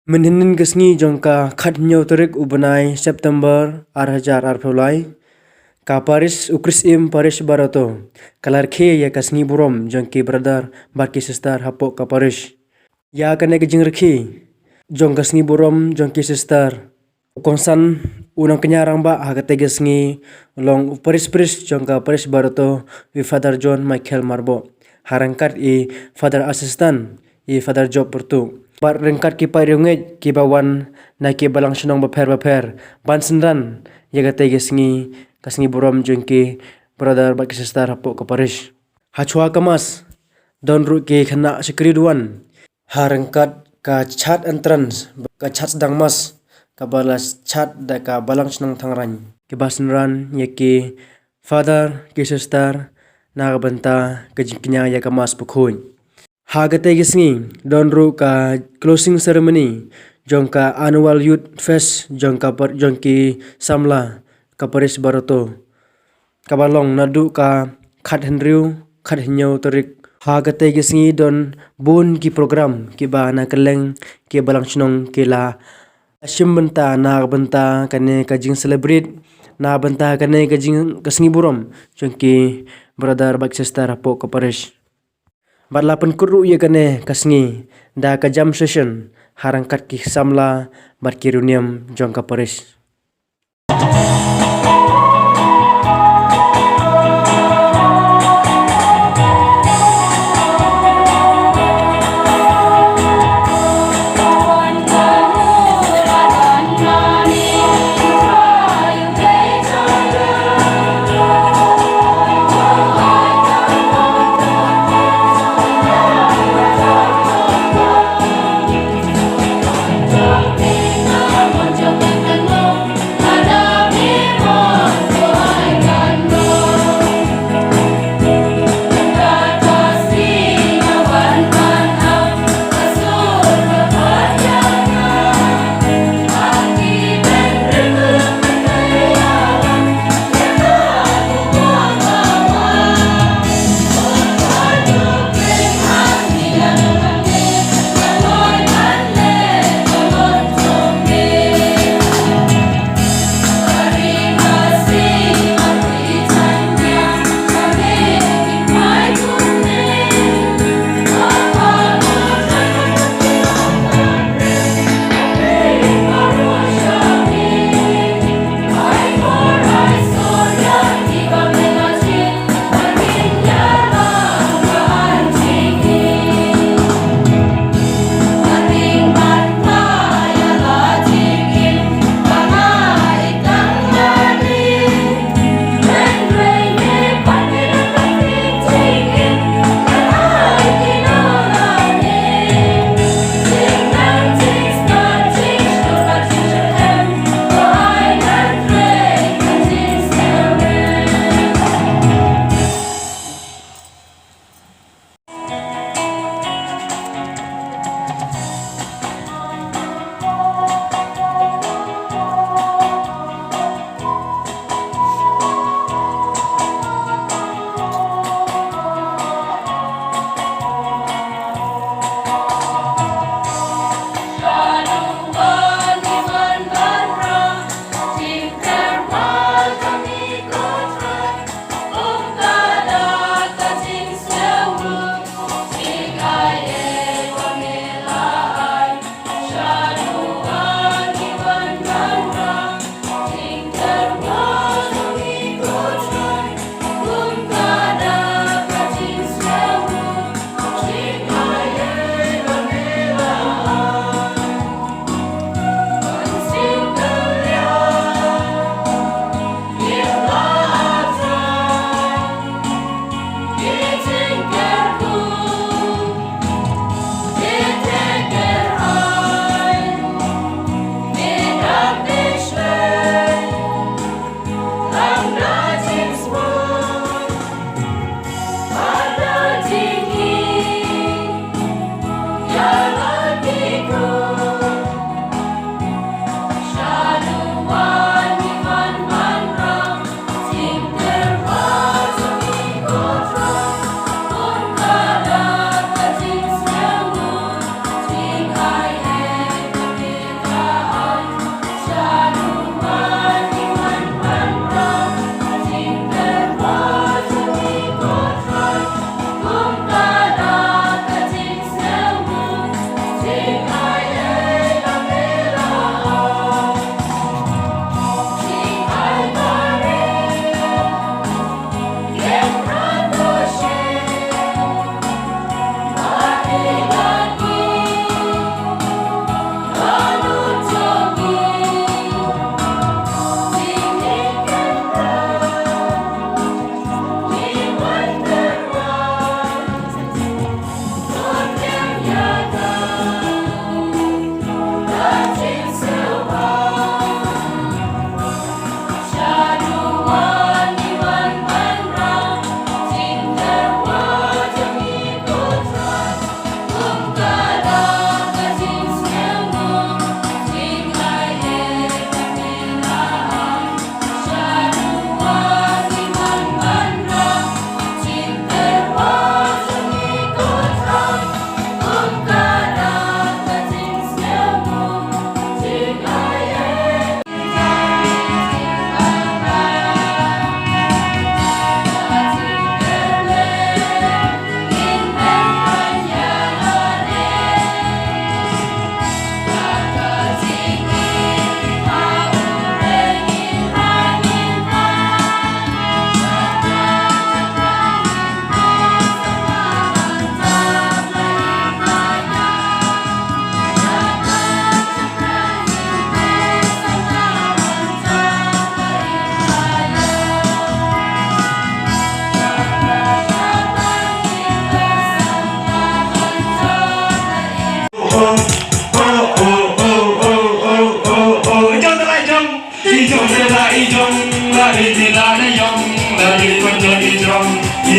Menhinin kesngi jongka khat terik ubenai September 2024 ka Paris ukris im Paris barato kalar khe ya kasngi burom jongki brother barki sister hapo ka Paris ya kane ke jingrekhi jong kasngi burom jongki sister konsan unang kenyarang ba hagate gesngi long Paris jongka Paris barato wi Father John Michael Marbo harangkat i father assistant i father job pertu par rengkat ki pairunget ki bawan na ki balang sunong baper ban sendan yaga tegesngi kasngi burom jengki brother baki sister hapo ka Paris hachwa kamas don ru ki khana sikri duan harengkat ka chat entrance ka chat sedang mas ka balas chat da ka balang sunong thangran ki basenran yaki father ki sister na banta ka jingkinya ya kamas pukhoy hagate gisngi don ru ka closing ceremony jongka annual youth fest jongki samla ka Paris barato kabalong nadu ka khat henriu khat hinyo terik hagate gisngi don bun ki program ki ba na keleng ki balang chnong ki la shimbenta na benta kane ka jing celebrate na benta kane ka jing kasngi burom jongki brother bak sister apo ka Paris Barlapan kuru ye kane kasngi da ka jam session harangkat ki samla barkiruniam jongka Paris. Ada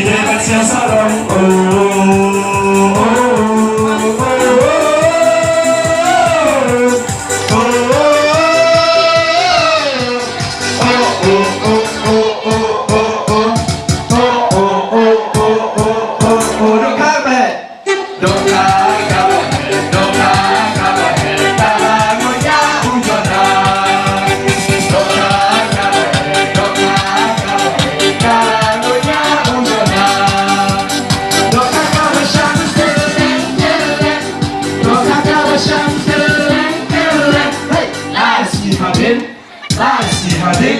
debat siang sarong. Oh, Hãy subscribe cho kênh Ghiền Mì Gõ để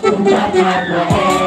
không bỏ lỡ